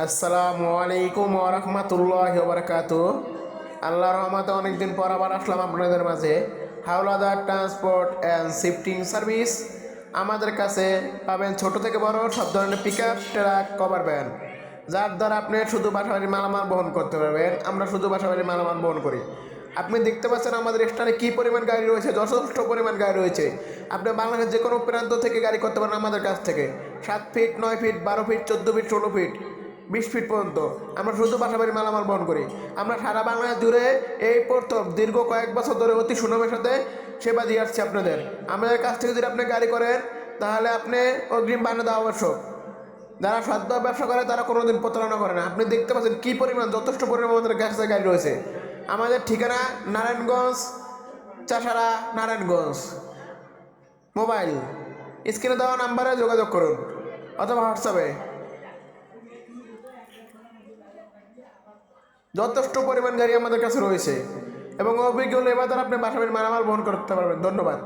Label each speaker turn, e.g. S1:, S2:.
S1: আসসালামু আলাইকুম ওয়া রাহমাতুল্লাহি ওয়া বারাকাতুহু। আল্লাহর রহমতে অনেকদিন পর আবার আসলাম আপনাদের মাঝে। Howlader transport and shifting service. আমাদের কাছে পাবেন ছোট থেকে বড় সব ধরনের পিকআপ, ট্রাক, কভার ভ্যান, যার দ্বারা আপনি শুধু বাসাবাড়ির মালামাল বহন করতে পারবেন। আমরা শুধু বাসাবাড়ির মালামাল বহন করি। আপনি দেখতে পাচ্ছেন আমাদের স্থানে কী পরিমাণ গাড়ি রয়েছে, যথেষ্ট পরিমাণ গাড়ি রয়েছে। আপনি বাংলাদেশের যে কোনো প্রান্ত থেকে গাড়ি করতে পারেন আমাদের কাছ থেকে। 7 feet, 9 feet, 12 feet, 14 feet, 16 feet, 20 feet পর্যন্ত আমরা শুধু বাসাবাড়ি মালামাল বহন করি। আমরা সারা বাংলাদেশ জুড়ে এই প্রথম দীর্ঘ কয়েক বছর ধরে অতি সুনামের সাথে সেবা দিয়ে আসছি আপনাদের। আমাদের কাছ থেকে যদি আপনি গাড়ি করেন তাহলে আপনি অগ্রিম বানিয়ে দেওয়া আবশ্যক। যারা সৎভাবে ব্যবসা করে তারা কোনোদিন প্রতারণা করে না। আপনি দেখতে পাচ্ছেন কী পরিমাণ, যথেষ্ট পরিমাণ আমাদের কাছে গাড়ি রয়েছে। আমাদের ঠিকানা নারায়ণগঞ্জ, চাষারা, নারায়ণগঞ্জ। মোবাইল স্ক্রিনে দেওয়া নাম্বারে যোগাযোগ করুন অথবা হোয়াটসঅ্যাপে। যথেষ্ট পরিমাণ গাড়ি আমাদের কাছে রয়েছে এবং অভিজ্ঞ লেবার দ্বারা আপনি বাসাবাড়ির মালামাল বহন করতে পারবেন। ধন্যবাদ।